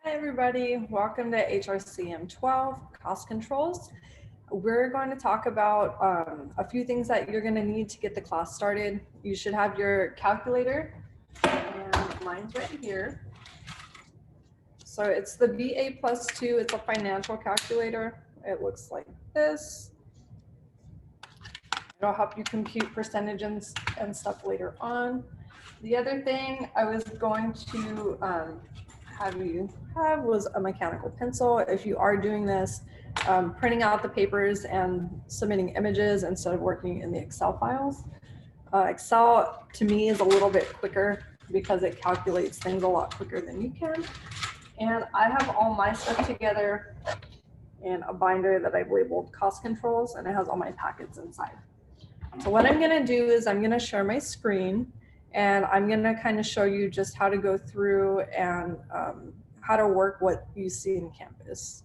Hi everybody, welcome to HRCM012 Cost Controls. We're going to talk about a few things that you're going to need to get the class started. You should have your calculator, and mine's right here. So it's the BA+2, it's a financial calculator. It looks like this. It'll help you compute percentage and stuff later on. The other thing I was going to have you have was a mechanical pencil. If you are doing this, printing out the papers and submitting images instead of working in the Excel files. Excel to me is a little bit quicker because it calculates things a lot quicker than you can. And I have all my stuff together in a binder that I've labeled cost controls, and it has all my packets inside. So what I'm gonna do is I'm gonna share my screen, and I'm gonna kind of show you just how to go through and how to work what you see in Canvas.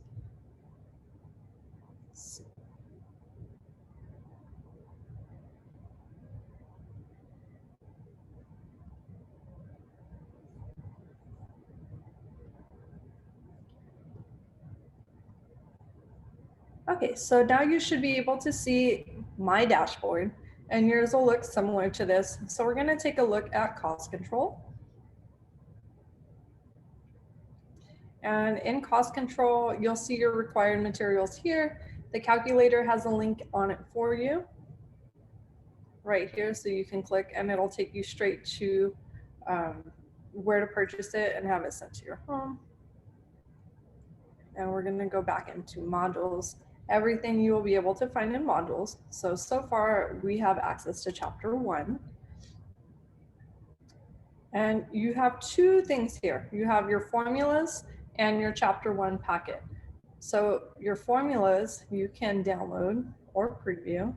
Okay, so now you should be able to see my dashboard, and yours will look similar to this. So we're gonna take a look at cost control. And in cost control, you'll see your required materials here. The calculator has a link on it for you right here, so you can click and it'll take you straight to where to purchase it and have it sent to your home. And we're gonna go back into modules. Everything you will be able to find in modules. So far we have access to chapter 1. And you have two things here. You have your formulas and your chapter 1 packet. So your formulas you can download or preview,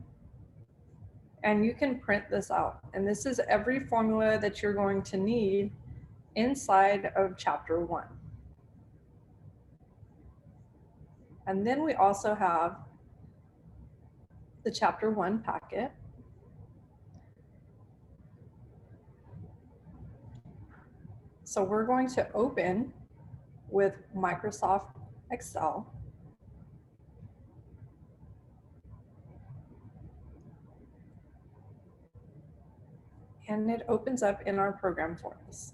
and you can print this out. And this is every formula that you're going to need inside of chapter 1. And then we also have the chapter 1 packet. So we're going to open with Microsoft Excel. And it opens up in our program for us.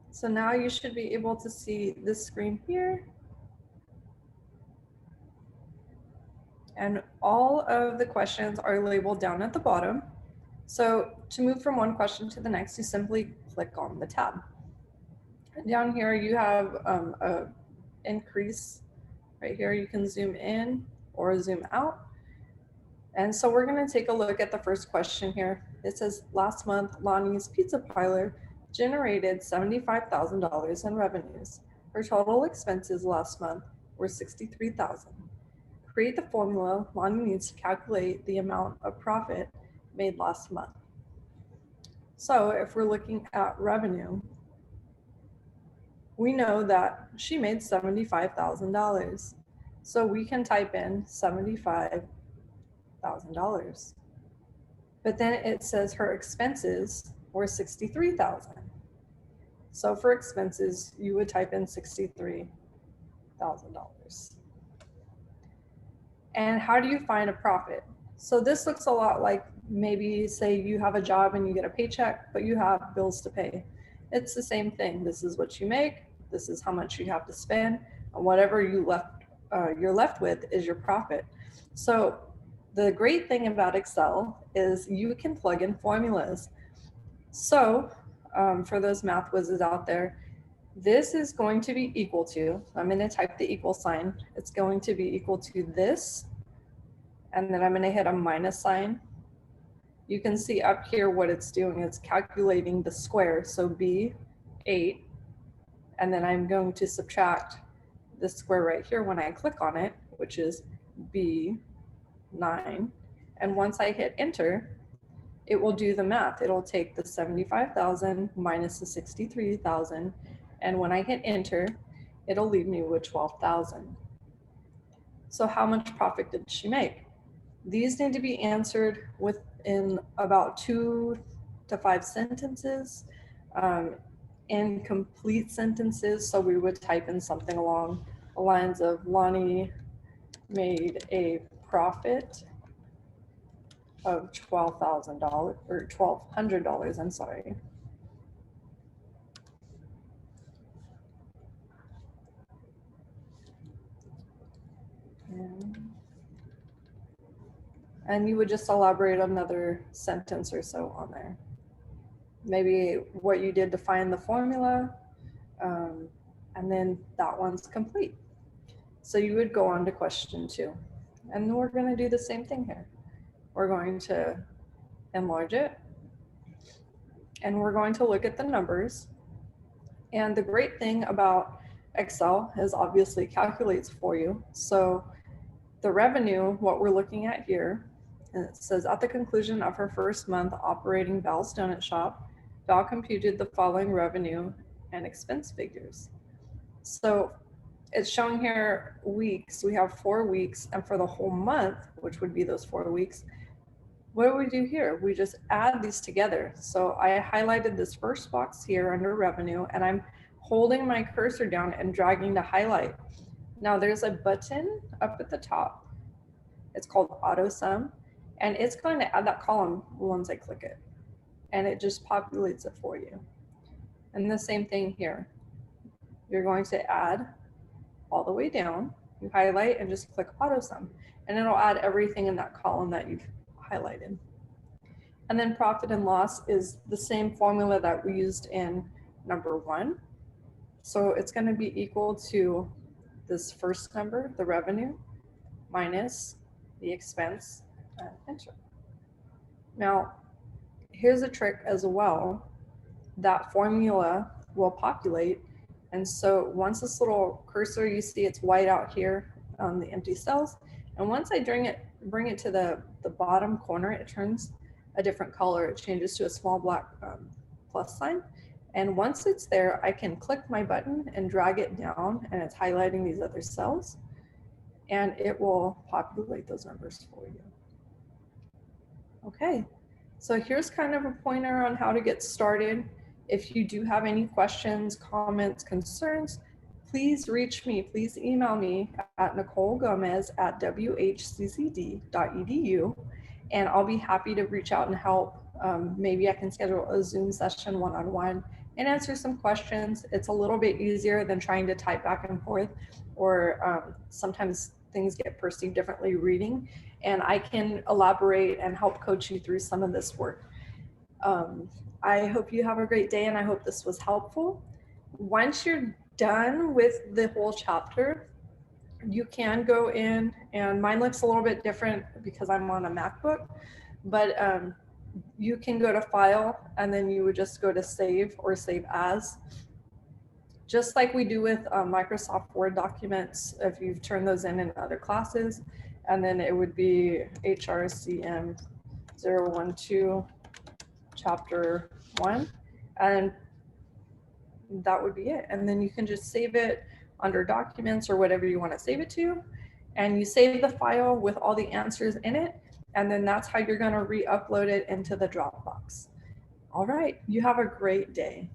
So now you should be able to see this screen here. And all of the questions are labeled down at the bottom. So to move from one question to the next, you simply click on the tab. And down here you have a increase right here. You can zoom in or zoom out. And so we're going to take a look at the first question here. It says, last month, Lonnie's Pizza Parlor generated $75,000 in revenues. Her total expenses last month were $63,000. Create the formula Lonnie needs to calculate the amount of profit made last month. So if we're looking at revenue, we know that she made $75,000. So we can type in $75,000. But then it says her expenses were $63,000. So for expenses, you would type in $63,000. And how do you find a profit? So this looks a lot like maybe say you have a job and you get a paycheck, but you have bills to pay. It's the same thing. This is what you make. This is how much you have to spend, and whatever you're left with is your profit. So the great thing about Excel is you can plug in formulas. So for those math whizzes out there, this is going to be equal to, I'm going to type the equal sign. It's going to be equal to this, and then I'm going to hit a minus sign. You can see up here what it's doing. It's calculating the square, so B, 8, and then I'm going to subtract the square right here when I click on it, which is B, 9. And once I hit enter, it will do the math. It'll take the 75,000 minus the 63,000. And when I hit enter, it'll leave me with 12,000. So how much profit did she make? These need to be answered within about 2 to 5 sentences, incomplete sentences. So we would type in something along the lines of Lonnie made a profit of $12,000 or $1,200, I'm sorry. And you would just elaborate another sentence or so on there. Maybe what you did to find the formula, and then that one's complete. So you would go on to question 2. And we're going to do the same thing here. We're going to enlarge it, and we're going to look at the numbers. And the great thing about Excel is obviously it calculates for you. So the revenue, what we're looking at here, and it says at the conclusion of her first month operating Val's Donut Shop, Val computed the following revenue and expense figures. So it's showing here weeks. We have 4 weeks, and for the whole month, which would be those 4 weeks, what do we do here? We just add these together. So I highlighted this first box here under revenue, and I'm holding my cursor down and dragging to highlight. Now there's a button up at the top. It's called Auto Sum, and it's going to add that column once I click it, and it just populates it for you. And the same thing here. You're going to add all the way down. You highlight and just click Auto Sum, and it'll add everything in that column that you've highlighted. And then profit and loss is the same formula that we used in number 1. So it's going to be equal to this first number, the revenue, minus the expense, and enter. Now, here's a trick as well. That formula will populate. And so once this little cursor, you see it's white out here on the empty cells. And once I bring it to the bottom corner, it turns a different color. It changes to a small black plus sign. And once it's there, I can click my button and drag it down, and it's highlighting these other cells, and it will populate those numbers for you. Okay, so here's kind of a pointer on how to get started. If you do have any questions, comments, concerns, please reach me. Please email me at nicolegomez@whccd.edu, and I'll be happy to reach out and help. Maybe I can schedule a Zoom session one-on-one and answer some questions. It's a little bit easier than trying to type back and forth, or sometimes things get perceived differently reading, and I can elaborate and help coach you through some of this work. I hope you have a great day, and I hope this was helpful. Once you're done with the whole chapter, you can go in, and mine looks a little bit different because I'm on a MacBook, but you can go to File, and then you would just go to Save or Save As. Just like we do with Microsoft Word documents, if you've turned those in other classes, and then it would be HRCM012 Chapter 1, and that would be it. And then you can just save it under Documents or whatever you want to save it to, and you save the file with all the answers in it, and then that's how you're going to re-upload it into the Dropbox. All right, you have a great day.